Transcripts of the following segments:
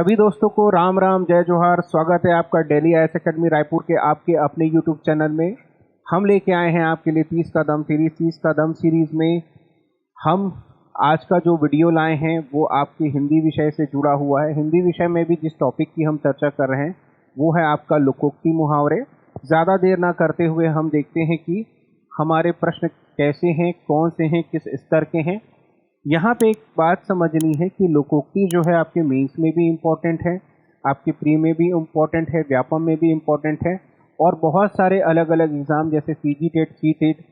सभी दोस्तों को राम राम जय जोहार। स्वागत है आपका डेली आईएएस एकेडमी रायपुर के आपके अपने यूट्यूब चैनल में। हम लेके आए हैं आपके लिए 30 का दम सीरीज। 30 का दम सीरीज में हम आज का जो वीडियो लाए हैं वो आपके हिंदी विषय से जुड़ा हुआ है। हिंदी विषय में भी जिस टॉपिक की हम चर्चा कर रहे हैं वो है आपका लोकोक्ति मुहावरे। ज़्यादा देर ना करते हुए हम देखते हैं कि हमारे प्रश्न कैसे हैं, कौन से हैं, किस स्तर के हैं। यहाँ पे एक बात समझनी है कि लोकोक्ति जो है आपके मेंस में भी इम्पोर्टेंट है, आपके प्री में भी इम्पोर्टेंट है, व्यापम में भी इम्पोर्टेंट है और बहुत सारे अलग अलग एग्ज़ाम जैसे सीजी टेट, सी टेट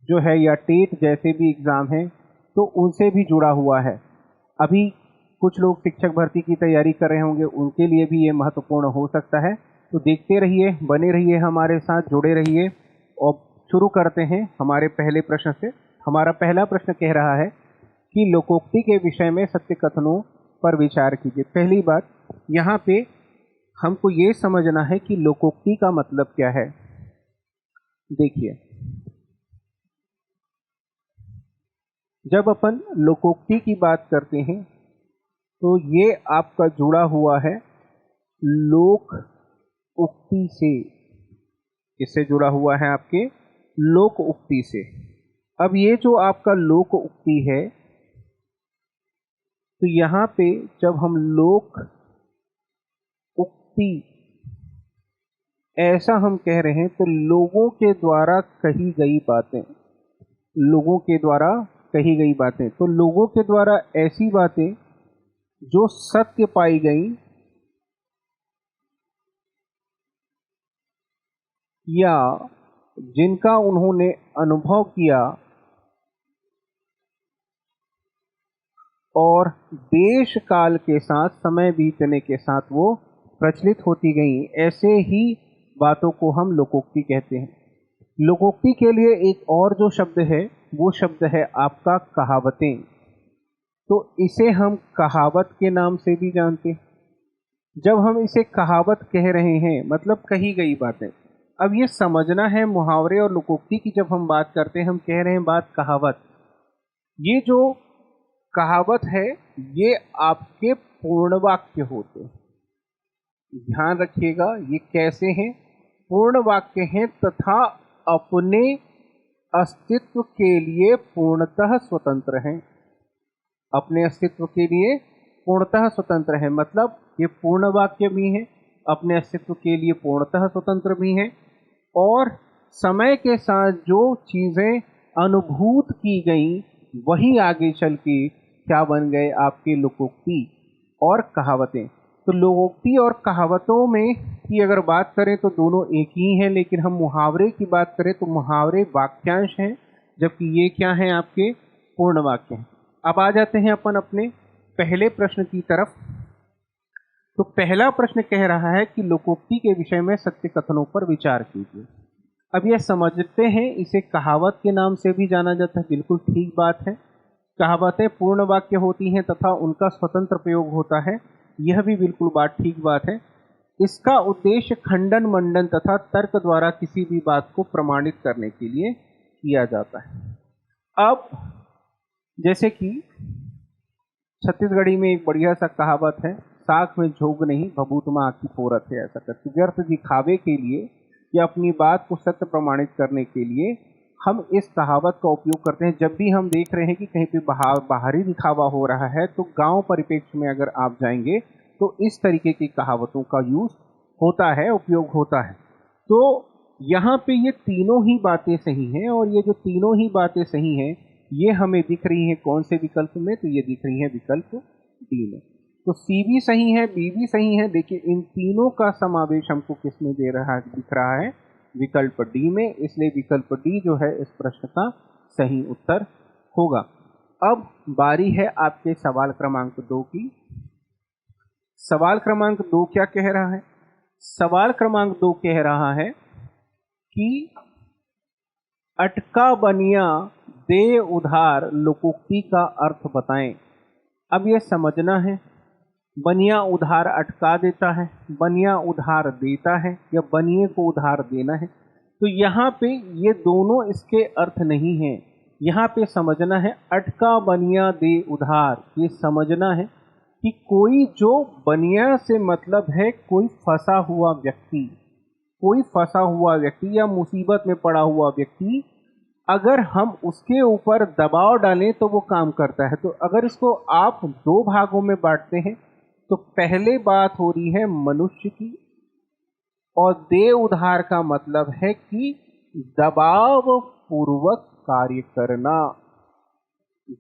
जो है या टेट जैसे भी एग्ज़ाम हैं तो उनसे भी जुड़ा हुआ है। अभी कुछ लोग शिक्षक भर्ती की तैयारी कर रहे होंगे, उनके लिए भी ये महत्वपूर्ण हो सकता है। तो देखते रहिए, बने रहिए, हमारे साथ जुड़े रहिए। और शुरू करते हैं हमारे पहले प्रश्न से। हमारा पहला प्रश्न कह रहा है कि लोकोक्ति के विषय में सत्य कथनों पर विचार कीजिए। पहली बात यहाँ पे हमको ये समझना है कि लोकोक्ति का मतलब क्या है। देखिए, जब अपन लोकोक्ति की बात करते हैं तो ये आपका जुड़ा हुआ है लोक उक्ति से। इससे जुड़ा हुआ है आपके लोक उक्ति से। अब ये जो आपका लोक उक्ति है तो यहाँ पे जब हम लोक उक्ति ऐसा हम कह रहे हैं तो लोगों के द्वारा कही गई बातें, लोगों के द्वारा कही गई बातें। तो लोगों के द्वारा ऐसी बातें जो सत्य पाई गई या जिनका उन्होंने अनुभव किया और देश काल के साथ, समय बीतने के साथ वो प्रचलित होती गई, ऐसे ही बातों को हम लोकोक्ति कहते हैं। लोकोक्ति के लिए एक और जो शब्द है वो शब्द है आपका कहावतें। तो इसे हम कहावत के नाम से भी जानते हैं। जब हम इसे कहावत कह रहे हैं मतलब कही गई बातें। अब ये समझना है मुहावरे और लोकोक्ति की जब हम बात करते हैं, हम कह रहे हैं बात कहावत। ये जो कहावत है ये आपके पूर्ण वाक्य होते हैं। ध्यान रखिएगा, ये कैसे हैं? पूर्ण वाक्य हैं तथा अपने अस्तित्व के लिए पूर्णतः स्वतंत्र हैं। अपने अस्तित्व के लिए पूर्णतः स्वतंत्र हैं मतलब ये पूर्ण वाक्य भी हैं, अपने अस्तित्व के लिए पूर्णतः स्वतंत्र भी हैं और समय के साथ जो चीज़ें अनुभूत की गई वही आगे चल के क्या बन गए आपके लोकोक्ति और कहावतें। तो लोकोक्ति और कहावतों में की अगर बात करें तो दोनों एक ही हैं, लेकिन हम मुहावरे की बात करें तो मुहावरे वाक्यांश हैं जबकि ये क्या हैं आपके पूर्ण वाक्य हैं। अब आ जाते हैं अपन अपने पहले प्रश्न की तरफ। तो पहला प्रश्न कह रहा है कि लोकोक्ति के विषय में सत्य कथनों पर विचार कीजिए। अब यह समझते हैं, इसे कहावत के नाम से भी जाना जाता है। बिल्कुल ठीक बात है। कहावतें पूर्ण वाक्य होती हैं तथा उनका स्वतंत्र प्रयोग होता है, यह भी बिल्कुल ठीक बात है। इसका उद्देश्य खंडन मंडन तथा तर्क द्वारा किसी भी बात को प्रमाणित करने के लिए किया जाता है। अब जैसे कि छत्तीसगढ़ी में एक बढ़िया सा कहावत है, साख में झोंक नहीं भभूत में आँखी फोरत है। ऐसा करके व्यर्थ दिखावे के लिए या अपनी बात को सत्य प्रमाणित करने के लिए हम इस कहावत का उपयोग करते हैं। जब भी हम देख रहे हैं कि कहीं पे बाहरी दिखावा हो रहा है तो गांव परिप्रेक्ष्य में अगर आप जाएंगे तो इस तरीके की कहावतों का यूज होता है, उपयोग होता है। तो यहाँ पे ये तीनों ही बातें सही हैं और ये जो तीनों ही बातें सही हैं ये हमें दिख रही हैं कौन से विकल्प में? तो ये दिख रही है विकल्प डी में। तो सी भी सही है, बी भी सही है। देखिए इन तीनों का समावेश हमको किस में दे रहा है, दिख रहा है विकल्प डी में। इसलिए विकल्प डी जो है इस प्रश्न का सही उत्तर होगा। अब बारी है आपके सवाल क्रमांक 2 की। सवाल क्रमांक 2 क्या कह रहा है? सवाल क्रमांक 2 कह रहा है कि अटका बनिया दे उधार लोकोक्ति का अर्थ बताएं। अब यह समझना है, बनिया उधार अटका देता है, बनिया उधार देता है या बनिए को उधार देना है। तो यहाँ पे ये दोनों इसके अर्थ नहीं हैं। यहाँ पे समझना है अटका बनिया दे उधार, ये समझना है कि कोई जो बनिया से मतलब है कोई फंसा हुआ व्यक्ति, कोई फंसा हुआ व्यक्ति या मुसीबत में पड़ा हुआ व्यक्ति, अगर हम उसके ऊपर दबाव डालें तो वो काम करता है। तो अगर इसको आप दो भागों में बांटते हैं तो पहले बात हो रही है मनुष्य की, और दे उधार का मतलब है कि दबाव पूर्वक कार्य करना,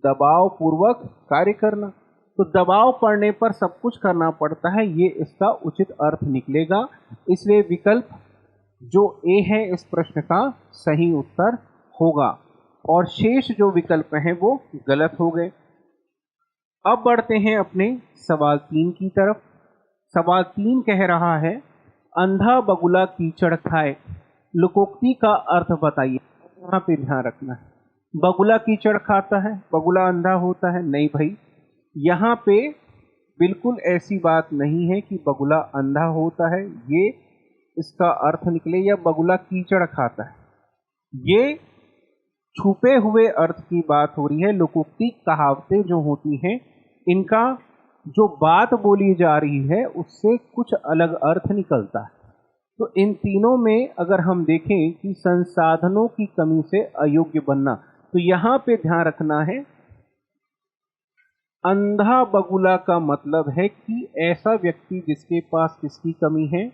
दबाव पूर्वक कार्य करना। तो दबाव पड़ने पर सब कुछ करना पड़ता है, ये इसका उचित अर्थ निकलेगा। इसलिए विकल्प जो ए है इस प्रश्न का सही उत्तर होगा, और शेष जो विकल्प हैं वो गलत हो गए। अब बढ़ते हैं अपने सवाल 3 की तरफ। सवाल 3 कह रहा है, अंधा बगुला कीचड़ खाए, लोकोक्ति का अर्थ बताइए। यहाँ पे ध्यान रखना है, बगुला कीचड़ खाता है, बगुला अंधा होता है? नहीं भाई, यहाँ पे बिल्कुल ऐसी बात नहीं है कि बगुला अंधा होता है, ये इसका अर्थ निकले, या बगुला कीचड़ खाता है। ये छुपे हुए अर्थ की बात हो रही है। लोकोक्ति कहावतें जो होती हैं, इनका जो बात बोली जा रही है उससे कुछ अलग अर्थ निकलता है। तो इन तीनों में अगर हम देखें कि संसाधनों की कमी से अयोग्य बनना, तो यहाँ पे ध्यान रखना है, अंधा बगुला का मतलब है कि ऐसा व्यक्ति जिसके पास किसकी कमी है?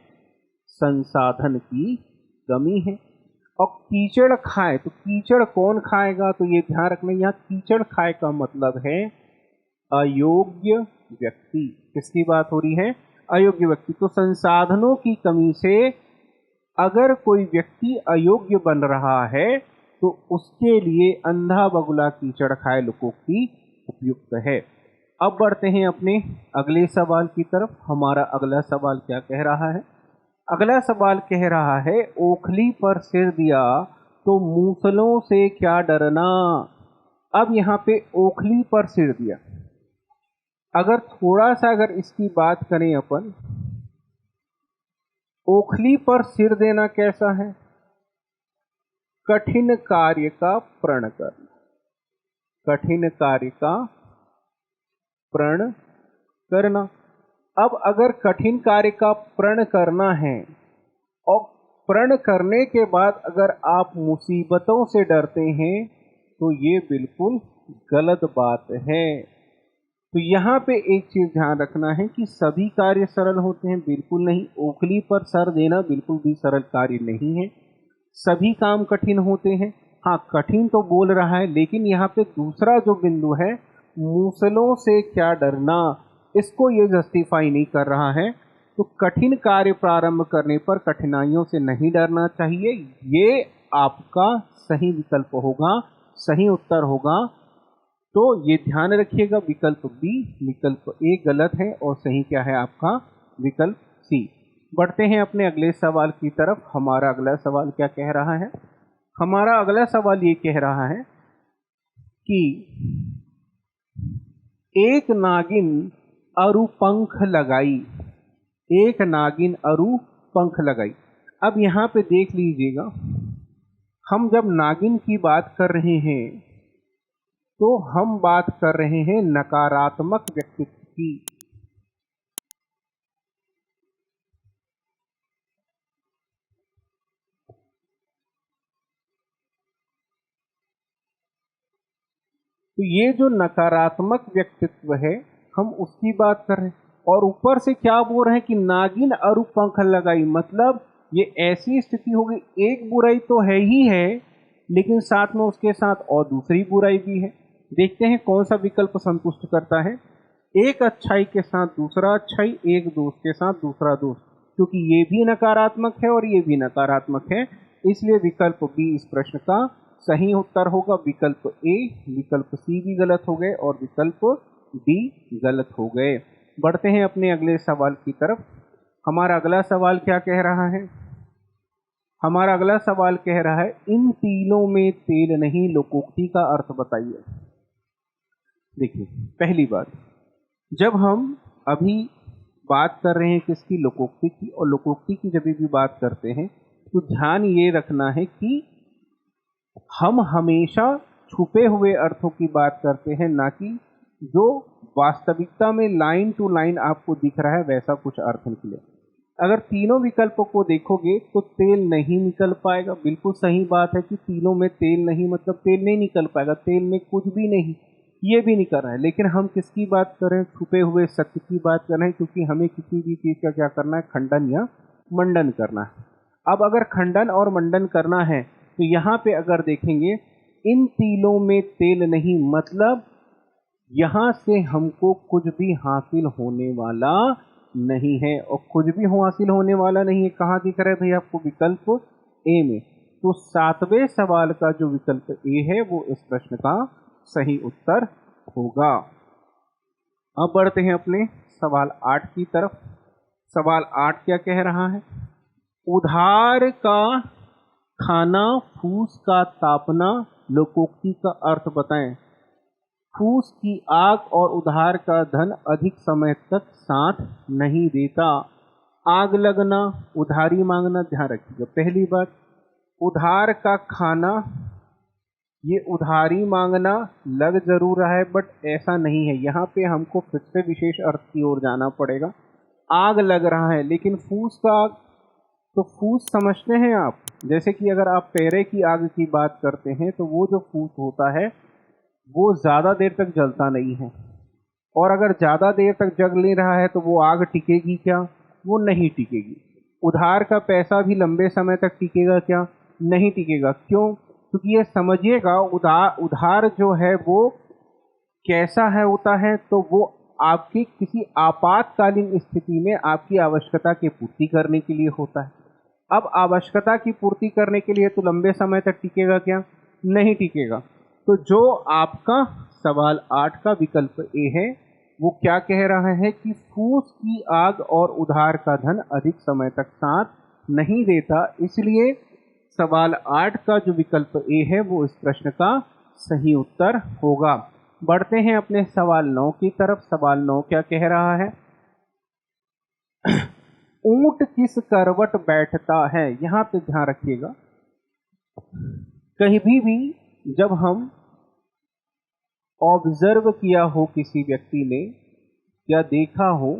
संसाधन की कमी है। और कीचड़ खाए, तो कीचड़ कौन खाएगा? तो ये ध्यान रखना, यहाँ कीचड़ खाए का मतलब है अयोग्य व्यक्ति। किसकी बात हो रही है? अयोग्य व्यक्ति। तो संसाधनों की कमी से अगर कोई व्यक्ति अयोग्य बन रहा है तो उसके लिए अंधा बगुला कीचड़ खाए लोकोक्ति उपयुक्त है। अब बढ़ते हैं अपने अगले सवाल की तरफ। हमारा अगला सवाल क्या कह रहा है? अगला सवाल कह रहा है, ओखली पर सिर दिया तो मूसलों से क्या डरना। अब यहाँ पे ओखली पर सिर दिया, अगर थोड़ा सा अगर इसकी बात करें अपन, ओखली पर सिर देना कैसा है? कठिन कार्य का प्रण करना, कठिन कार्य का प्रण करना। अब अगर कठिन कार्य का प्रण करना है और प्रण करने के बाद अगर आप मुसीबतों से डरते हैं तो ये बिल्कुल गलत बात है। तो यहाँ पे एक चीज ध्यान रखना है कि सभी कार्य सरल होते हैं? बिल्कुल नहीं। ओखली पर सर देना बिल्कुल भी सरल कार्य नहीं है। सभी काम कठिन होते हैं। हाँ, कठिन तो बोल रहा है, लेकिन यहाँ पे दूसरा जो बिंदु है, मूसलों से क्या डरना, इसको ये जस्टिफाई नहीं कर रहा है। तो कठिन कार्य प्रारंभ करने पर कठिनाइयों से नहीं डरना चाहिए, ये आपका सही विकल्प होगा, सही उत्तर होगा। तो ये ध्यान रखिएगा, विकल्प बी, विकल्प ए गलत है और सही क्या है आपका? विकल्प सी। बढ़ते हैं अपने अगले सवाल की तरफ। हमारा अगला सवाल क्या कह रहा है? हमारा अगला सवाल ये कह रहा है कि एक नागिन अरु पंख लगाई, एक नागिन अरु पंख लगाई। अब यहाँ पे देख लीजिएगा, हम जब नागिन की बात कर रहे हैं तो हम बात कर रहे हैं नकारात्मक व्यक्तित्व की। तो ये जो नकारात्मक व्यक्तित्व है हम उसकी बात कर रहे हैं, और ऊपर से क्या बोल रहे हैं कि नागिन अरु पंख लगाई, मतलब ये ऐसी स्थिति हो गई, एक बुराई तो है ही है लेकिन साथ में उसके साथ और दूसरी बुराई भी है। देखते हैं कौन सा विकल्प संतुष्ट करता है। एक अच्छाई के साथ दूसरा अच्छाई, एक दोष के साथ दूसरा दोष, क्योंकि ये भी नकारात्मक है और ये भी नकारात्मक है, इसलिए विकल्प बी इस प्रश्न का सही उत्तर होगा। विकल्प ए, विकल्प सी भी गलत हो गए और विकल्प डी गलत हो गए। बढ़ते हैं अपने अगले सवाल की तरफ। हमारा अगला सवाल क्या कह रहा है? हमारा अगला सवाल कह रहा है, इन तिलों में तेल नहीं, लोकोक्ति का अर्थ बताइए। देखिए, पहली बात, जब हम अभी बात कर रहे हैं किसकी? लोकोक्ति की। और लोकोक्ति की जब भी बात करते हैं तो ध्यान ये रखना है कि हम हमेशा छुपे हुए अर्थों की बात करते हैं, ना कि जो वास्तविकता में लाइन टू लाइन आपको दिख रहा है वैसा कुछ अर्थ निकले। अगर तीनों विकल्पों को देखोगे तो तेल नहीं निकल पाएगा। बिल्कुल सही बात है कि तीनों में तेल नहीं मतलब तेल नहीं निकल पाएगा, तेल में कुछ भी नहीं, ये भी नहीं कर रहा है। लेकिन हम किसकी बात कर रहे हैं? छुपे हुए सत्य की बात कर रहे हैं, क्योंकि हमें किसी भी चीज़ का क्या करना है? खंडन या मंडन करना है। अब अगर खंडन और मंडन करना है तो यहाँ पे अगर देखेंगे इन तीनों में तेल नहीं मतलब यहाँ से हमको कुछ भी हासिल होने वाला नहीं है, और कुछ भी हासिल होने वाला नहीं है कहाँ दिख रहा है भाई आपको? विकल्प ए में। तो 7वें सवाल का जो विकल्प ए है वो इस प्रश्न का सही उत्तर होगा। अब बढ़ते हैं अपने सवाल 8 की तरफ। सवाल 8 क्या कह रहा है? उधार का खाना फूस का तापना, लोकोक्ति का अर्थ बताएं। फूस की आग और उधार का धन अधिक समय तक साथ नहीं देता। आग लगना, उधारी मांगना, ध्यान रखिएगा। पहली बात, उधार का खाना, ये उधारी मांगना लग जरूर रहा है बट ऐसा नहीं है। यहाँ पे हमको फिर से विशेष अर्थ की ओर जाना पड़ेगा। आग लग रहा है, लेकिन फूस का आग, तो फूस समझते हैं आप? जैसे कि अगर आप पेरे की आग की बात करते हैं तो वो जो फूस होता है वो ज़्यादा देर तक जलता नहीं है, और अगर ज़्यादा देर तक जल नहीं रहा है तो वो आग टिकेगी क्या? वो नहीं टिकेगी। उधार का पैसा भी लंबे समय तक टिकेगा क्या? नहीं टिकेगा। क्यों? क्योंकि ये समझिएगा, उधार जो है वो कैसा है होता है, तो वो आपकी किसी आपातकालीन स्थिति में आपकी आवश्यकता की पूर्ति करने के लिए होता है। अब आवश्यकता की पूर्ति करने के लिए तो लंबे समय तक टिकेगा क्या? नहीं टिकेगा। तो जो आपका सवाल 8 का विकल्प ए है वो क्या कह रहा है कि फूस की आग और उधार का धन अधिक समय तक साथ नहीं देता, इसलिए सवाल 8 का जो विकल्प ए है वो इस प्रश्न का सही उत्तर होगा। बढ़ते हैं अपने सवाल 9 की तरफ। सवाल 9 क्या कह रहा है? ऊंट किस करवट बैठता है? यहाँ पे ध्यान रखिएगा, कहीं भी जब हम ऑब्जर्व किया हो किसी व्यक्ति ने या देखा हो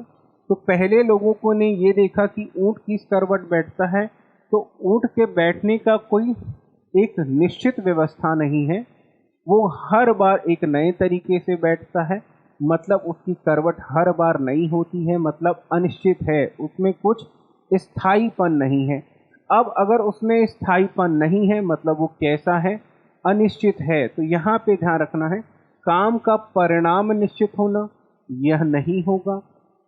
तो पहले लोगों को ने ये देखा कि ऊंट किस करवट बैठता है, तो ऊंट के बैठने का कोई एक निश्चित व्यवस्था नहीं है। वो हर बार एक नए तरीके से बैठता है, मतलब उसकी करवट हर बार नई होती है, मतलब अनिश्चित है, उसमें कुछ स्थायीपन नहीं है। अब अगर उसमें स्थायीपन नहीं है मतलब वो कैसा है? अनिश्चित है। तो यहाँ पे ध्यान रखना है, काम का परिणाम निश्चित होना यह नहीं होगा।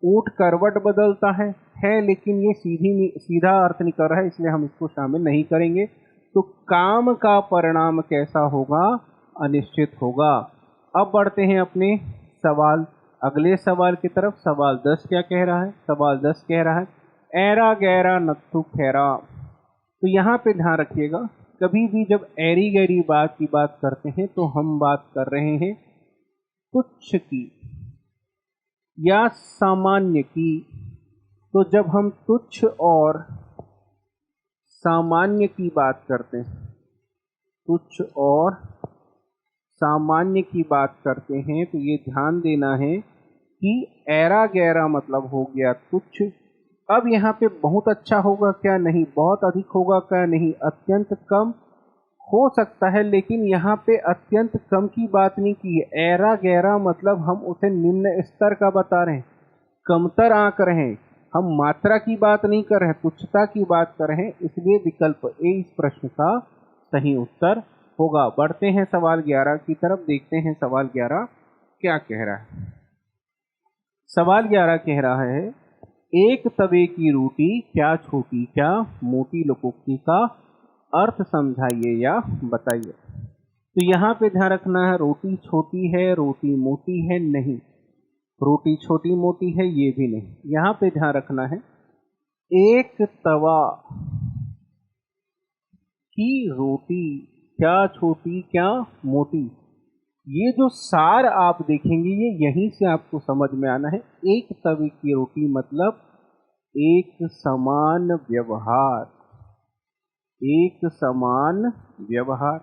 ऊंट करवट बदलता है लेकिन ये सीधा अर्थ नहीं कर रहा है, इसलिए हम इसको शामिल नहीं करेंगे। तो काम का परिणाम कैसा होगा? अनिश्चित होगा। अब बढ़ते हैं अपने अगले सवाल की तरफ। सवाल 10 क्या कह रहा है? सवाल 10 कह रहा है ऐरा गैरा नत्थु खैरा। तो यहाँ पे ध्यान रखिएगा, कभी भी जब ऐरी गैरी बात की बात करते हैं तो हम बात कर रहे हैं तुच्छ की या सामान्य की। तो जब हम तुच्छ और सामान्य की बात करते हैं, तुच्छ और सामान्य की बात करते हैं, तो ये ध्यान देना है कि ऐरा गैरा मतलब हो गया तुच्छ। अब यहाँ पे बहुत अच्छा होगा क्या? नहीं। बहुत अधिक होगा क्या? नहीं। अत्यंत कम हो सकता है, लेकिन यहाँ पे अत्यंत कम की बात नहीं की है। ऐरा गैरा मतलब हम उसे निम्न स्तर का बता रहे हैं, कमतर आंक रहे हैं, हम मात्रा की बात नहीं कर रहे हैं, तुच्छता की बात कर रहे हैं, इसलिए विकल्प ए इस प्रश्न का सही उत्तर होगा। बढ़ते हैं सवाल 11 की तरफ, देखते हैं सवाल 11 क्या कह रहा है। सवाल 11 कह रहा है एक तवे की रोटी क्या छोटी क्या मोटी, लोकोक्ति का अर्थ समझाइए या बताइए। तो यहाँ पे ध्यान रखना है, रोटी छोटी है, रोटी मोटी है, नहीं। रोटी छोटी मोटी है, ये भी नहीं। यहाँ पे ध्यान रखना है, एक तवा की रोटी क्या छोटी क्या मोटी। ये जो सार आप देखेंगे ये यहीं से आपको समझ में आना है। एक तवे की रोटी मतलब एक समान व्यवहार, एक समान व्यवहार।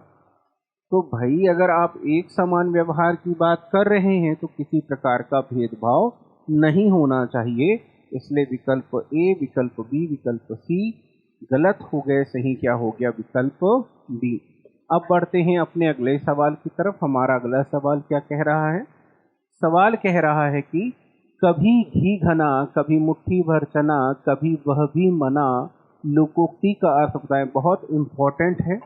तो भाई अगर आप एक समान व्यवहार की बात कर रहे हैं तो किसी प्रकार का भेदभाव नहीं होना चाहिए। इसलिए विकल्प ए, विकल्प बी, विकल्प सी गलत हो गए, सही क्या हो गया? विकल्प बी। अब बढ़ते हैं अपने अगले सवाल की तरफ। हमारा अगला सवाल क्या कह रहा है? सवाल कह रहा है कि कभी घी घना, कभी मुट्ठी भर चना, कभी वह भी मना, लोकोक्ति का अर्थ बताएं। बहुत इंपॉर्टेंट है,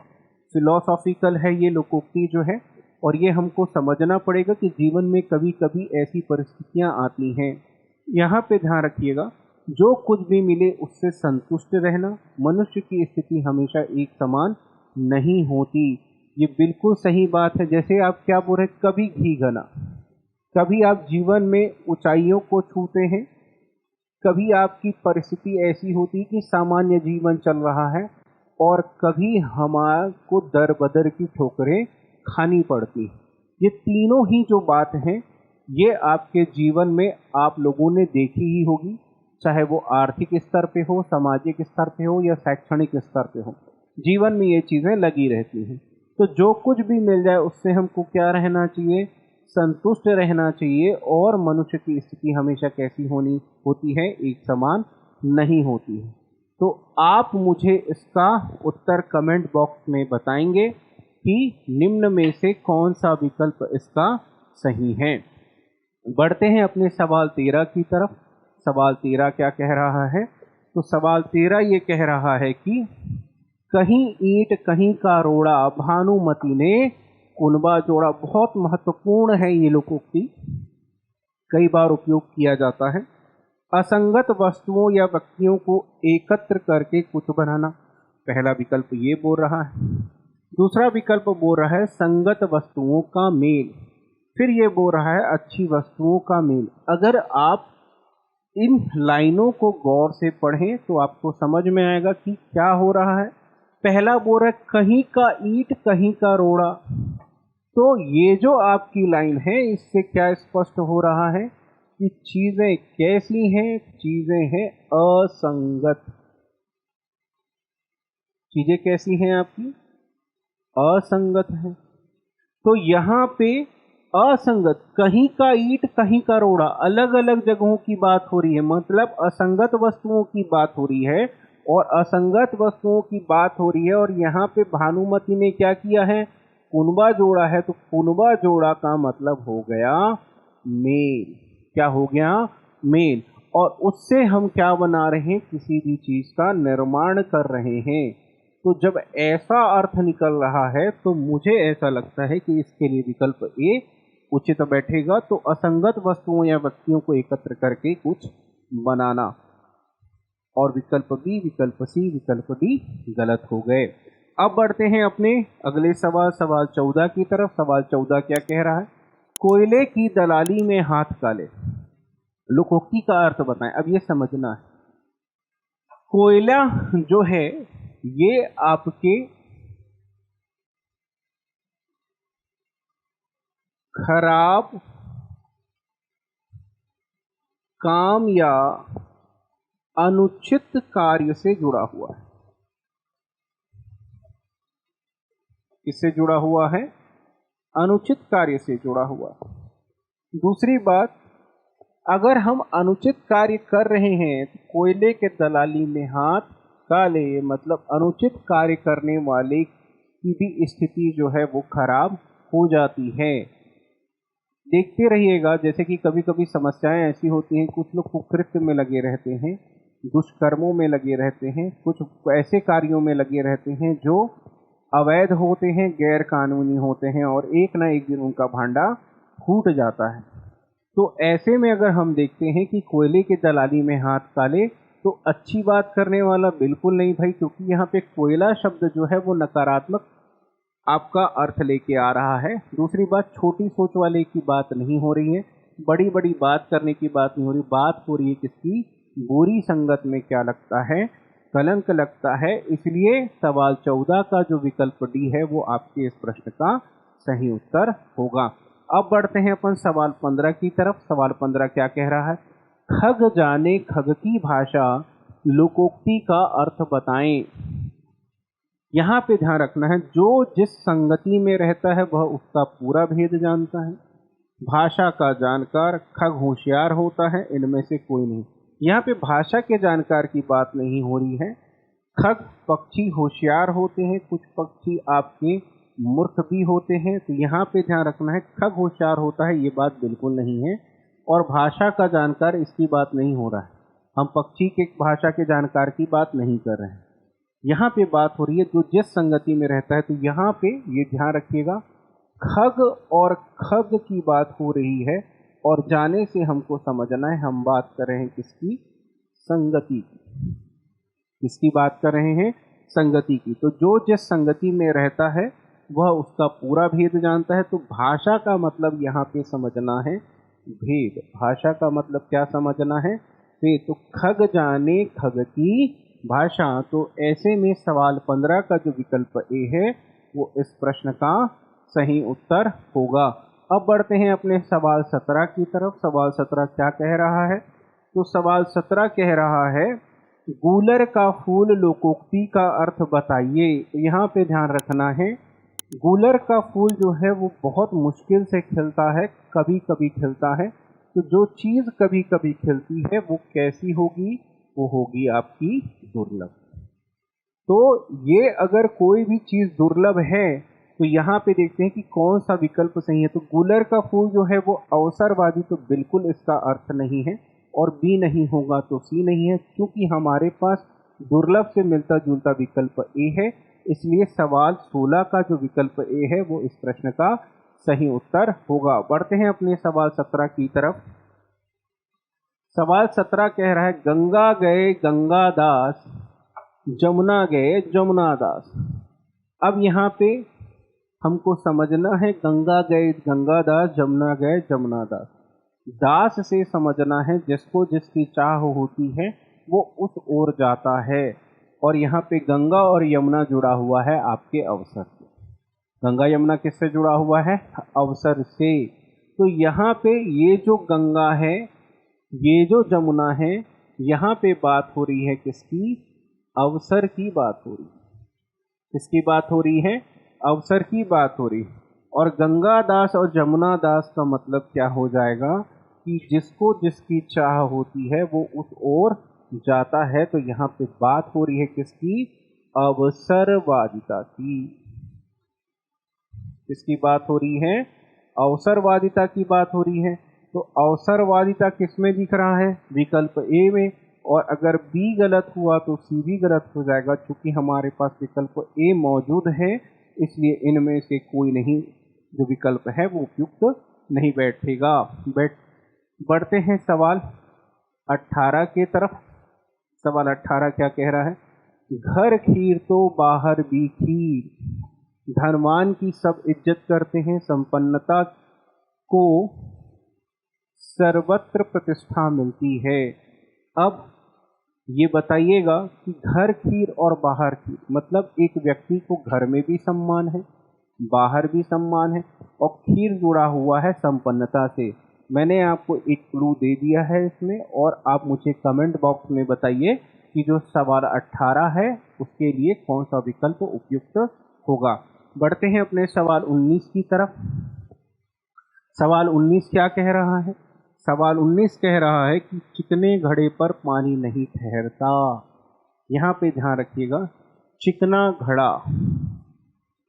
फिलोसॉफिकल है ये लोकोक्ति जो है, और ये हमको समझना पड़ेगा कि जीवन में कभी कभी ऐसी परिस्थितियां आती हैं। यहाँ पे ध्यान रखिएगा, जो कुछ भी मिले उससे संतुष्ट रहना। मनुष्य की स्थिति हमेशा एक समान नहीं होती, ये बिल्कुल सही बात है। जैसे आप क्या बोल रहे, कभी घी घना, कभी आप जीवन में ऊंचाइयों को छूते हैं, कभी आपकी परिस्थिति ऐसी होती है कि सामान्य जीवन चल रहा है, और कभी हमारे को दर बदर की ठोकरें खानी पड़ती हैं। ये तीनों ही जो बात हैं, ये आपके जीवन में आप लोगों ने देखी ही होगी, चाहे वो आर्थिक स्तर पे हो, सामाजिक स्तर पे हो, या शैक्षणिक स्तर पे हो। जीवन में ये चीज़ें लगी रहती हैं। तो जो कुछ भी मिल जाए उससे हमको क्या रहना चाहिए? संतुष्ट रहना चाहिए। और मनुष्य की स्थिति हमेशा कैसी होनी होती है? एक समान नहीं होती है। तो आप मुझे इसका उत्तर कमेंट बॉक्स में बताएंगे कि निम्न में से कौन सा विकल्प इसका सही है। बढ़ते हैं अपने सवाल 13 की तरफ। सवाल 13 क्या कह रहा है? तो सवाल 13 ये कह रहा है कि कहीं ईंट कहीं का रोड़ा, भानुमति ने कुनबा जोड़ा। बहुत महत्वपूर्ण है ये लोकोक्ति, कई बार उपयोग किया जाता है। असंगत वस्तुओं या व्यक्तियों को एकत्र करके कुछ बनाना, पहला विकल्प ये बोल रहा है। दूसरा विकल्प बोल रहा है संगत वस्तुओं का मेल, फिर ये बोल रहा है अच्छी वस्तुओं का मेल। अगर आप इन लाइनों को गौर से पढ़ें तो आपको समझ में आएगा कि क्या हो रहा है। पहला बोल रहा है कहीं का ईंट कहीं का रोड़ा, तो ये जो आपकी लाइन है इससे क्या स्पष्ट हो रहा है कि चीजें कैसी हैं? चीजें हैं असंगत। चीजें कैसी हैं आपकी? असंगत है। तो यहाँ पे असंगत, कहीं का ईंट कहीं का रोड़ा, अलग अलग जगहों की बात हो रही है, मतलब असंगत वस्तुओं की बात हो रही है और असंगत वस्तुओं की बात हो रही है। और यहाँ पे भानुमति ने क्या किया है? कुनबा जोड़ा है। तो कुनबा जोड़ा का मतलब हो गया मेल। क्या हो गया? मेल। और उससे हम क्या बना रहे हैं? किसी भी चीज का निर्माण कर रहे हैं। तो जब ऐसा अर्थ निकल रहा है तो मुझे ऐसा लगता है कि इसके लिए विकल्प ए उचित बैठेगा। तो असंगत वस्तुओं या व्यक्तियों को एकत्र करके कुछ बनाना। और विकल्प बी, विकल्प सी, विकल्प डी गलत हो गए। अब बढ़ते हैं अपने अगले सवाल, सवाल 14 की तरफ। सवाल 14 क्या कह रहा है? कोयले की दलाली में हाथ काले, लोकोक्ति का अर्थ बताएं। अब ये समझना है, कोयला जो है ये आपके खराब काम या अनुचित कार्य से जुड़ा हुआ है। किससे जुड़ा हुआ है? अनुचित कार्य से जुड़ा हुआ है। दूसरी बात, अगर हम अनुचित कार्य कर रहे हैं तो कोयले के दलाली में हाथ काले, मतलब अनुचित कार्य करने वाले की भी स्थिति जो है वो खराब हो जाती है। देखते रहिएगा, जैसे कि कभी कभी समस्याएं ऐसी होती हैं, कुछ लोग कुकृत्य में लगे रहते हैं, दुष्कर्मों में लगे रहते हैं, कुछ ऐसे कार्यों में लगे रहते हैं जो अवैध होते हैं, गैर कानूनी होते हैं, और एक ना एक दिन उनका भांडा फूट जाता है। तो ऐसे में अगर हम देखते हैं कि कोयले के दलाली में हाथ काले, तो अच्छी बात करने वाला बिल्कुल नहीं भाई, क्योंकि यहाँ पे कोयला शब्द जो है वो नकारात्मक आपका अर्थ लेके आ रहा है। दूसरी बात, छोटी सोच वाले की बात नहीं हो रही है, बड़ी बड़ी बात करने की बात नहीं हो रही, बात हो रही है किसकी? बुरी संगत में क्या लगता है? कलंक लगता है। इसलिए सवाल 14 का जो विकल्प डी है वो आपके इस प्रश्न का सही उत्तर होगा। अब बढ़ते हैं अपन सवाल 15 की तरफ। सवाल 15 क्या कह रहा है? खग जाने खग की भाषा, लोकोक्ति का अर्थ बताएं। यहाँ पे ध्यान रखना है, जो जिस संगति में रहता है वह उसका पूरा भेद जानता है। भाषा का जानकार खग होशियार होता है, इनमें से कोई नहीं। यहाँ पे भाषा के जानकार की बात नहीं हो रही है। खग पक्षी होशियार होते हैं, कुछ पक्षी आपके मूर्ख भी होते हैं, तो यहाँ पे ध्यान रखना है खग होशियार होता है ये बात बिल्कुल नहीं है। और भाषा का जानकार इसकी बात नहीं हो रहा है, हम पक्षी के भाषा के जानकार की बात नहीं कर रहे हैं। यहाँ पे बात हो रही है जो जिस संगति में रहता है, तो यहाँ पे ये ध्यान रखिएगा खग और खग की बात हो रही है, और जाने से हमको समझना है हम बात कर रहे हैं किसकी, संगति की। किसकी बात कर रहे हैं, संगति की। तो जो जिस संगति में रहता है वह उसका पूरा भेद जानता है। तो भाषा का मतलब यहाँ पे समझना है भेद। भाषा का मतलब क्या समझना है, भेद। तो खग जाने खग की भाषा। तो ऐसे में सवाल 15 का जो विकल्प ए है वो इस प्रश्न का सही उत्तर होगा। अब बढ़ते हैं अपने सवाल 17 की तरफ। सवाल 17 क्या कह रहा है, तो सवाल 17 कह रहा है गूलर का फूल लोकोक्ति का अर्थ बताइए। तो यहाँ पे ध्यान रखना है, गूलर का फूल जो है वो बहुत मुश्किल से खिलता है, कभी कभी खिलता है। तो जो चीज़ कभी कभी खिलती है वो कैसी होगी, वो होगी आपकी दुर्लभ। तो ये अगर कोई भी चीज़ दुर्लभ है तो यहाँ पे देखते हैं कि कौन सा विकल्प सही है। तो गूलर का फूल जो है वो अवसरवादी, तो बिल्कुल इसका अर्थ नहीं है। और बी नहीं होगा तो सी नहीं है, क्योंकि हमारे पास दुर्लभ से मिलता जुलता विकल्प ए है। इसलिए सवाल 16 का जो विकल्प ए है वो इस प्रश्न का सही उत्तर होगा। बढ़ते हैं अपने सवाल 17 की तरफ। सवाल 17 कह रहा है गंगा गए गंगा दास, जमुना गए जमुना दास। अब यहाँ पे हमको समझना है गंगा गए गंगा दास, जमुना गए जमुना दास। दास से समझना है जिसको जिसकी चाह होती है वो उस ओर जाता है। और यहाँ पे गंगा और यमुना जुड़ा हुआ है आपके अवसर से। गंगा यमुना किससे जुड़ा हुआ है, अवसर से। तो यहाँ पे ये जो गंगा है, ये जो जमुना है, यहाँ पे बात हो रही है किसकी, अवसर की बात हो रही है। किसकी बात हो रही है, अवसर की बात हो रही है। और गंगा दास और जमुना दास का मतलब क्या हो जाएगा कि जिसको जिसकी चाह होती है वो उस ओर जाता है। तो यहाँ पे बात हो रही है किसकी, अवसरवादिता की। किसकी बात हो रही है, अवसरवादिता की बात हो रही है। तो अवसरवादिता किसमें दिख रहा है, विकल्प ए में। और अगर बी गलत हुआ तो सी भी गलत हो जाएगा, क्योंकि हमारे पास विकल्प ए मौजूद है, इसलिए इनमें से कोई नहीं जो विकल्प है वो उपयुक्त नहीं बैठेगा। बढ़ते हैं सवाल 18 के तरफ। सवाल 18 क्या कह रहा है, घर खीर तो बाहर भी खीर, धनवान की सब इज्जत करते हैं, संपन्नता को सर्वत्र प्रतिष्ठा मिलती है। अब ये बताइएगा कि घर खीर और बाहर खीर मतलब एक व्यक्ति को घर में भी सम्मान है, बाहर भी सम्मान है, और खीर जुड़ा हुआ है संपन्नता से। मैंने आपको एक क्लू दे दिया है इसमें, और आप मुझे कमेंट बॉक्स में बताइए कि जो सवाल 18 है उसके लिए कौन सा विकल्प उपयुक्त होगा। बढ़ते हैं अपने सवाल 19 की तरफ। सवाल 19 क्या कह रहा है, सवाल 19 कह रहा है कि चिकने घड़े पर पानी नहीं ठहरता। यहाँ पे ध्यान रखिएगा, चिकना घड़ा।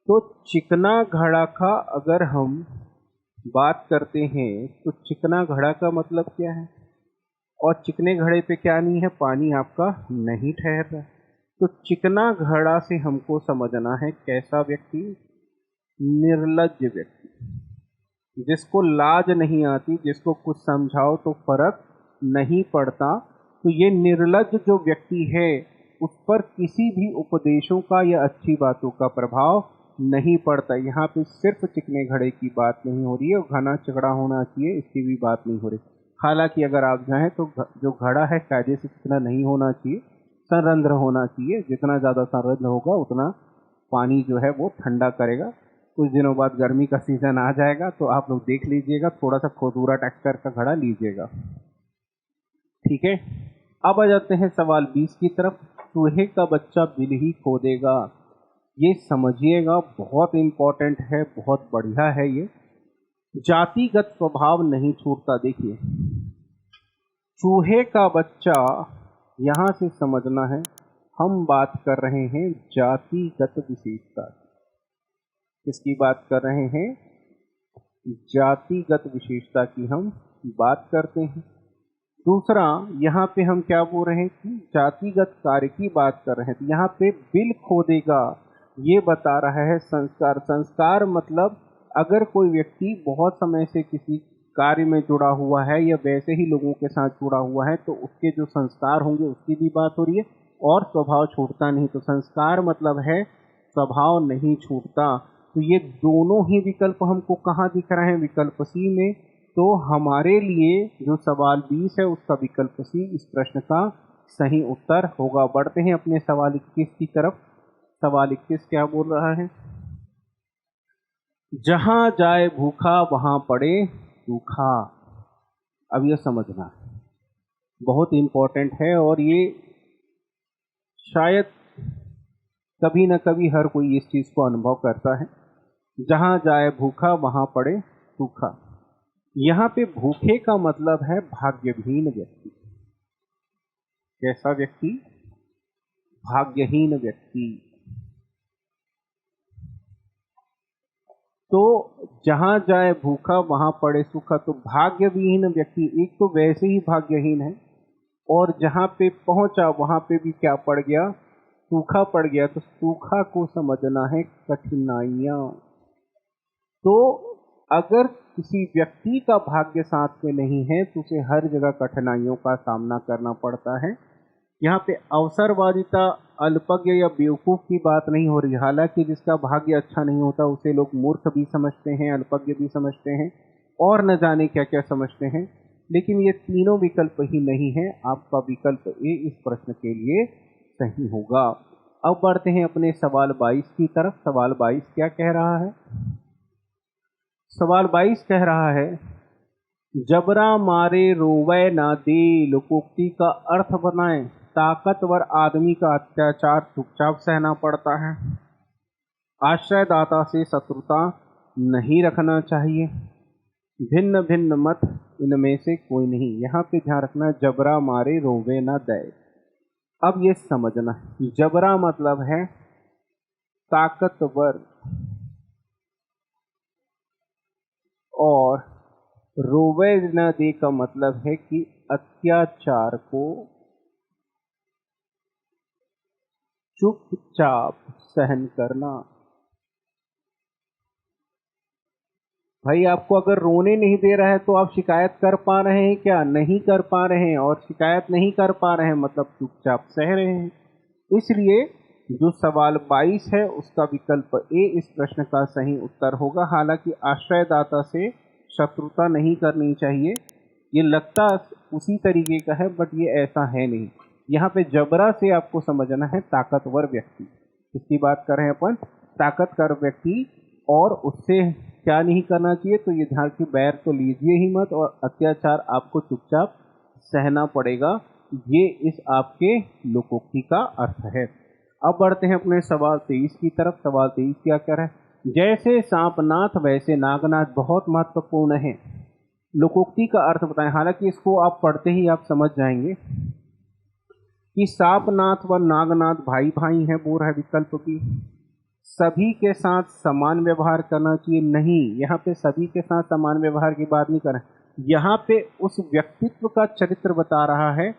तो चिकना घड़ा का अगर हम बात करते हैं तो चिकना घड़ा का मतलब क्या है, और चिकने घड़े पे क्या नहीं है, पानी आपका नहीं ठहर रहा। तो चिकना घड़ा से हमको समझना है कैसा व्यक्ति, निर्लज्ज व्यक्ति, जिसको लाज नहीं आती, जिसको कुछ समझाओ तो फर्क नहीं पड़ता। तो ये निर्लज्ज जो व्यक्ति है उस पर किसी भी उपदेशों का या अच्छी बातों का प्रभाव नहीं पड़ता। यहाँ पे सिर्फ चिकने घड़े की बात नहीं हो रही है, और घना चिकना होना चाहिए इसकी भी बात नहीं हो रही। हालांकि अगर आप चाहें तो जो घड़ा है कायदे से चिकना नहीं होना चाहिए, संरंध्र होना चाहिए। जितना ज़्यादा संरंध्र होगा उतना पानी जो है वो ठंडा करेगा। कुछ दिनों बाद गर्मी का सीजन आ जाएगा तो आप लोग देख लीजिएगा, थोड़ा सा खोदूरा टेक्सचर का घड़ा लीजिएगा, ठीक है। अब आ जाते हैं सवाल 20 की तरफ। चूहे का बच्चा बिल ही खोदेगा। ये समझिएगा, बहुत इम्पोर्टेंट है, बहुत बढ़िया है ये। जातिगत स्वभाव नहीं छूटता। देखिए, चूहे का बच्चा, यहाँ से समझना है, हम बात कर रहे हैं जातिगत विशेषता। किसकी बात कर रहे हैं? जातिगत विशेषता की हम बात करते हैं। दूसरा, यहाँ पे हम क्या बोल रहे हैं कि जातिगत कार्य की बात कर रहे हैं। तो यहाँ पे बिल खोदेगा, ये बता रहा है संस्कार। संस्कार मतलब अगर कोई व्यक्ति बहुत समय से किसी कार्य में जुड़ा हुआ है या वैसे ही लोगों के साथ जुड़ा हुआ है, तो उसके जो संस्कार होंगे उसकी भी बात हो रही है, और स्वभाव छूटता नहीं। तो संस्कार मतलब है स्वभाव नहीं छूटता। तो ये दोनों ही विकल्प हमको कहाँ दिख रहे हैं? विकल्प सी में। तो हमारे लिए जो सवाल 20 है उसका विकल्प सी इस प्रश्न का सही उत्तर होगा। बढ़ते हैं अपने सवाल 21 की तरफ। सवाल 21 क्या बोल रहा है? जहां जाए भूखा वहां पड़े सूखा। अब यह समझना बहुत इंपॉर्टेंट है, और ये शायद कभी न कभी हर कोई इस चीज को अनुभव करता है। जहां जाए भूखा वहां पड़े सूखा। यहाँ पे भूखे का मतलब है भाग्यहीन व्यक्ति। कैसा व्यक्ति? भाग्यहीन व्यक्ति। तो जहां जाए भूखा वहां पड़े सूखा। तो भाग्यहीन व्यक्ति एक तो वैसे ही भाग्यहीन है, और जहां पे पहुंचा वहां पे भी क्या पड़ गया? सूखा पड़ गया। तो सूखा को समझना है कठिनाइयां। तो अगर किसी व्यक्ति का भाग्य साथ में नहीं है तो उसे हर जगह कठिनाइयों का सामना करना पड़ता है। यहाँ पे अवसरवादिता, अल्पज्ञ या बेवकूफ की बात नहीं हो रही। हालांकि जिसका भाग्य अच्छा नहीं होता उसे लोग मूर्ख भी समझते हैं, अल्पज्ञ भी समझते हैं, और न जाने क्या क्या समझते हैं। लेकिन ये तीनों विकल्प ही नहीं है। आपका विकल्प ए इस प्रश्न के लिए सही होगा। अब बढ़ते हैं अपने सवाल 22 की तरफ। सवाल 22 क्या कह रहा है? सवाल 22 कह रहा है, जबरा मारे रोवे ना दे। लोकोक्ति का अर्थ बनाएं। ताकतवर आदमी का अत्याचार चुपचाप सहना पड़ता है। आश्रयदाता से शत्रुता नहीं रखना चाहिए। भिन्न भिन्न मत, इनमें से कोई नहीं। यहाँ पे ध्यान रखना, जबरा मारे रोवे ना दे। अब ये समझना है, जबरा मतलब है ताकतवर, और रोवे न दे का मतलब है कि अत्याचार को चुपचाप सहन करना। भाई, आपको अगर रोने नहीं दे रहा है तो आप शिकायत कर पा रहे हैं क्या? नहीं कर पा रहे हैं, और शिकायत नहीं कर पा रहे हैं मतलब चुपचाप सह रहे हैं। इसलिए जो सवाल 22 है उसका विकल्प ए इस प्रश्न का सही उत्तर होगा। हालांकि आश्रयदाता से शत्रुता नहीं करनी चाहिए, ये लगता उसी तरीके का है, बट ये ऐसा है नहीं। यहाँ पे जबरा से आपको समझना है ताकतवर व्यक्ति। इसकी बात कर रहे हैं अपन, ताकतवर व्यक्ति, और उससे क्या नहीं करना चाहिए? तो ये ध्यान की बैर तो लीजिए ही मत, और अत्याचार आपको चुपचाप सहना पड़ेगा। ये इस आपके लोकोक्ति का अर्थ है। अब बढ़ते हैं अपने सवाल 23 की तरफ। सवाल 23 क्या कह रहा है? जैसे सांपनाथ वैसे नागनाथ। बहुत महत्वपूर्ण है। लोकोक्ति का अर्थ बताएं। हालांकि इसको आप पढ़ते ही आप समझ जाएंगे कि सांपनाथ व नागनाथ भाई भाई हैं। बोल रहा है विकल्प की सभी के साथ समान व्यवहार करना चाहिए। नहीं, यहाँ पे सभी के साथ समान व्यवहार की बात नहीं कर रहे। यहाँ पे उस व्यक्तित्व का चरित्र बता रहा है।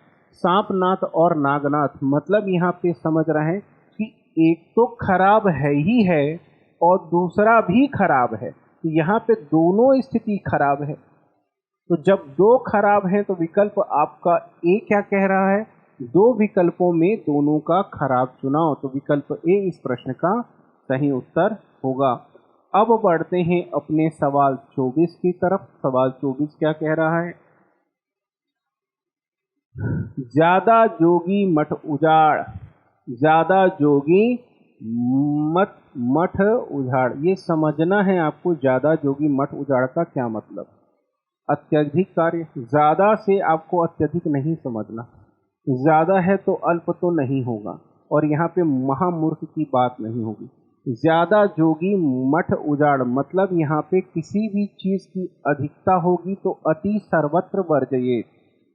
सांपनाथ और नागनाथ मतलब यहाँ पे समझ रहे हैं कि एक तो खराब है ही है और दूसरा भी खराब है। तो यहाँ पे दोनों स्थिति खराब है। तो जब दो खराब हैं तो विकल्प आपका ए क्या कह रहा है? दो विकल्पों में दोनों का खराब चुनाव। तो विकल्प ए इस प्रश्न का सही उत्तर होगा। अब बढ़ते हैं अपने सवाल 24 की तरफ। सवाल 24 क्या कह रहा है? ज्यादा जोगी मठ उजाड़। ज्यादा जोगी मठ उजाड़, ये समझना है आपको। ज्यादा जोगी मठ उजाड़ का क्या मतलब? अत्यधिक कार्य। ज्यादा से आपको अत्यधिक नहीं समझना। ज्यादा है तो अल्प तो नहीं होगा, और यहाँ पे महामूर्ख की बात नहीं होगी। ज्यादा जोगी मठ उजाड़, मतलब यहाँ पे किसी भी चीज की अधिकता होगी तो अति सर्वत्र वर्जयेत।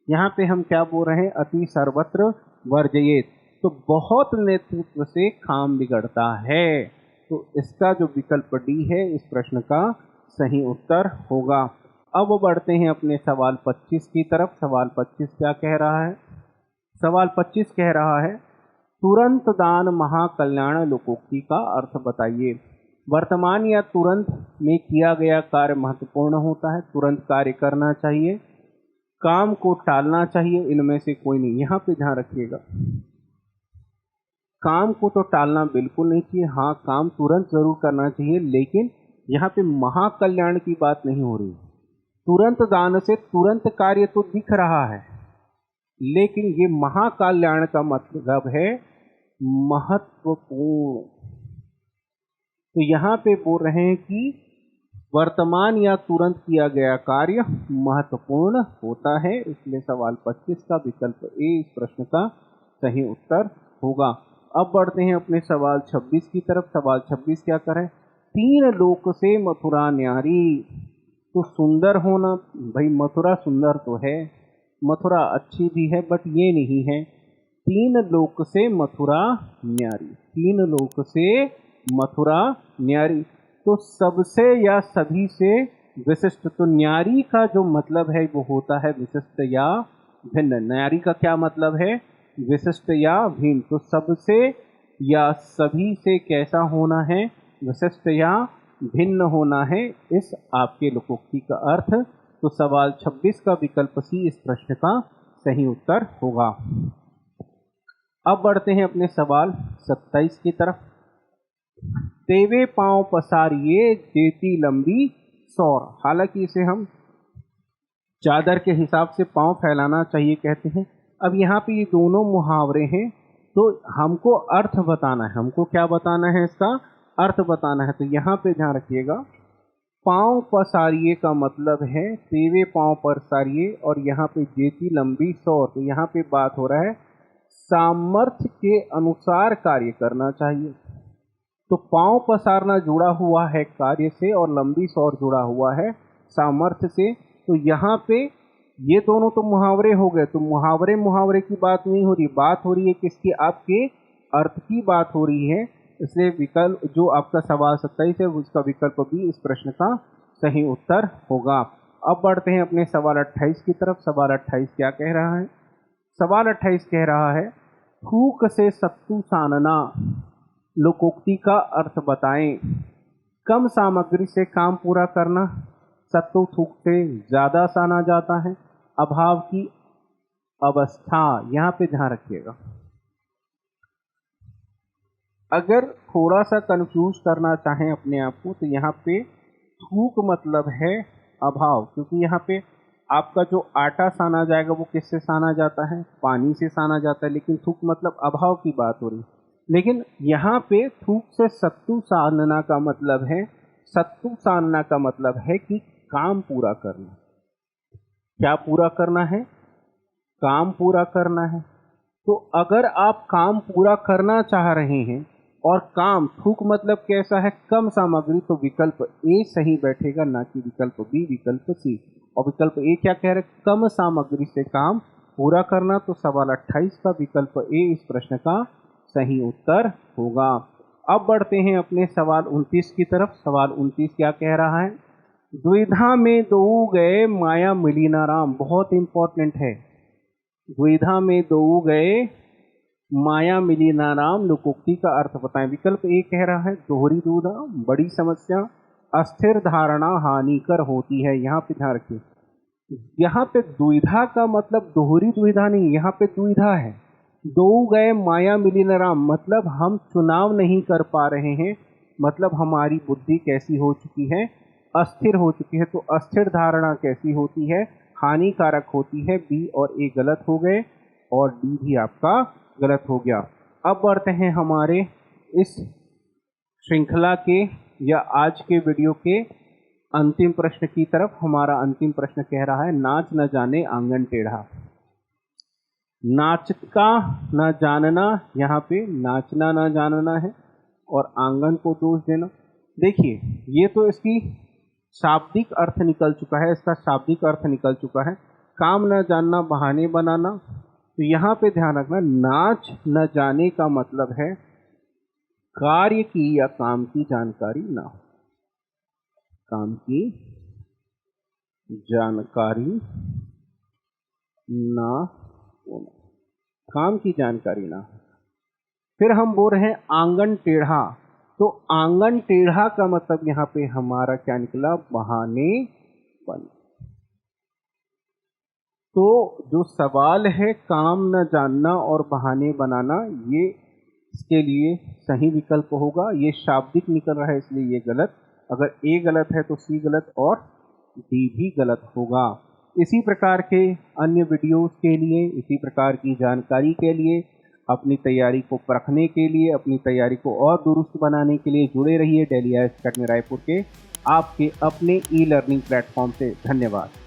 यहाँ पे हम क्या बोल रहे हैं, अति सर्वत्र वर्जयेत, तो बहुत नेतृत्व से काम बिगड़ता है। तो इसका जो विकल्प डी है इस प्रश्न का सही उत्तर होगा। अब बढ़ते हैं अपने सवाल 25 की तरफ। सवाल 25 क्या कह रहा है? सवाल 25 कह रहा है तुरंत दान महाकल्याण लोकोक्ति का अर्थ बताइए। वर्तमान या तुरंत में किया गया कार्य महत्वपूर्ण होता है, तुरंत कार्य करना चाहिए, काम को टालना चाहिए, इनमें से कोई नहीं। यहाँ पे ध्यान रखिएगा, काम को तो टालना बिल्कुल नहीं चाहिए, हाँ काम तुरंत जरूर करना चाहिए, लेकिन यहाँ पे महाकल्याण की बात नहीं हो रही। तुरंत दान से तुरंत कार्य तो दिख रहा है, लेकिन ये महाकल्याण का मतलब है महत्वपूर्ण। तो यहाँ पे बोल रहे हैं कि वर्तमान या तुरंत किया गया कार्य महत्वपूर्ण होता है, इसलिए सवाल 25 का विकल्प ए इस प्रश्न का सही उत्तर होगा। अब बढ़ते हैं अपने सवाल 26 की तरफ। सवाल 26 क्या करें? तीन लोक से मथुरा न्यारी। तो सुंदर होना, भाई मथुरा सुंदर तो है, मथुरा अच्छी भी है, बट ये नहीं है। तीन लोक से मथुरा न्यारी, तीन लोक से मथुरा न्यारी, तो सबसे या सभी से विशिष्ट। तो न्यारी का जो मतलब है वो होता है विशिष्ट या भिन्न। न्यारी का क्या मतलब है? विशिष्ट या भिन्न। तो सबसे या सभी से कैसा होना है? विशिष्ट या भिन्न होना है, इस आपके लोकोक्ति का अर्थ। तो सवाल 26 का विकल्प सी इस प्रश्न का सही उत्तर होगा। अब बढ़ते हैं अपने सवाल 27 की तरफ। तेवे पांव पसारिए जेती लंबी सौर। हालांकि इसे हम चादर के हिसाब से पांव फैलाना चाहिए कहते हैं। अब यहाँ पे ये दोनों मुहावरे हैं, तो हमको अर्थ बताना है। हमको क्या बताना है? इसका अर्थ बताना है। तो यहाँ पे ध्यान रखिएगा, पांव पसारिए का मतलब है तेवे पांव पसारिए, और यहाँ पे जेती लंबी सौर। तो यहाँ पे बात हो रहा है सामर्थ्य के अनुसार कार्य करना चाहिए। तो पांव पसारना जुड़ा हुआ है कार्य से और लंबी सौर जुड़ा हुआ है सामर्थ्य से। तो यहाँ पे ये दोनों तो मुहावरे हो गए। तो मुहावरे की बात नहीं हो रही, बात हो रही है किसकी? आपके अर्थ की बात हो रही है। इसलिए विकल्प जो आपका सवाल 27 है उसका विकल्प भी इस प्रश्न का सही उत्तर होगा। अब बढ़ते हैं अपने सवाल 28 की तरफ। सवाल 28 क्या कह रहा है? सवाल 28 कह रहा है थूक से सत्तू सानना लोकोक्ति का अर्थ बताएं। कम सामग्री से काम पूरा करना, सत्तू थूक से ज्यादा साना जाता है, अभाव की अवस्था। यहाँ पे ध्यान रखिएगा, अगर थोड़ा सा कंफ्यूज करना चाहें अपने आप को तो यहाँ पे थूक मतलब है अभाव, क्योंकि यहाँ पे आपका जो आटा साना जाएगा वो किससे साना जाता है? पानी से साना जाता है, लेकिन थूक मतलब अभाव की बात हो रही। लेकिन यहाँ पे थूक से सत्तू सानना का मतलब है, सत्तू सानना का मतलब है कि काम पूरा करना। क्या पूरा करना है? काम पूरा करना है। तो अगर आप काम पूरा करना चाह रहे हैं और काम, थूक मतलब कैसा है? कम सामग्री, तो विकल्प ए सही बैठेगा, ना कि विकल्प बी, विकल्प सी। और विकल्प ए क्या कह रहे? कम सामग्री से काम पूरा करना। तो सवाल 28 का विकल्प ए इस प्रश्न का सही उत्तर होगा। अब बढ़ते हैं अपने सवाल 29 की तरफ। सवाल 29 क्या कह रहा है? द्विधा में दो गए माया मिली ना राम। बहुत इंपॉर्टेंट है। द्विधा में दो गए माया मिली ना राम लोकोक्ति का अर्थ बताएं। विकल्प ए कह रहा है दोहरी दुविधा, बड़ी समस्या, अस्थिर धारणा हानिकर होती है। यहाँ पे ध्यान रखिए, यहाँ पे दुविधा का मतलब दोहरी दुविधा नहीं, यहाँ पे दुविधा है। दो गए माया मिली न राम मतलब हम चुनाव नहीं कर पा रहे हैं, मतलब हमारी बुद्धि कैसी हो चुकी है? अस्थिर हो चुकी है। तो अस्थिर धारणा कैसी होती है? हानिकारक होती है। बी और ए गलत हो गए और डी भी आपका गलत हो गया। अब बढ़ते हैं हमारे इस श्रृंखला के या आज के वीडियो के अंतिम प्रश्न की तरफ। हमारा अंतिम प्रश्न कह रहा है नाच न जाने आंगन टेढ़ा। नाच का न जानना, यहाँ पे नाचना न जानना है। और आंगन को दोष देना। देखिए, ये तो इसकी शाब्दिक अर्थ निकल चुका है, इसका शाब्दिक अर्थ निकल चुका है। काम न जानना, बहाने बनाना। तो यहाँ पे ध्यान रखना, नाच न जाने का मतलब है कार्य की या काम की जानकारी ना हो। काम की जानकारी ना होना, काम की जानकारी ना हो। फिर हम बोल रहे हैं आंगन टेढ़ा। तो आंगन टेढ़ा का मतलब यहाँ पे हमारा क्या निकला? बहाने बन। तो जो सवाल है काम न जानना और बहाने बनाना, ये इसके लिए सही विकल्प होगा। ये शाब्दिक निकल रहा है इसलिए ये गलत। अगर ए गलत है तो सी गलत और डी भी गलत होगा। इसी प्रकार के अन्य वीडियोस के लिए, इसी प्रकार की जानकारी के लिए, अपनी तैयारी को परखने के लिए, अपनी तैयारी को और दुरुस्त बनाने के लिए जुड़े रहिए डेली आईएएस अकेडमी रायपुर के आपके अपने ई लर्निंग प्लेटफॉर्म से। धन्यवाद।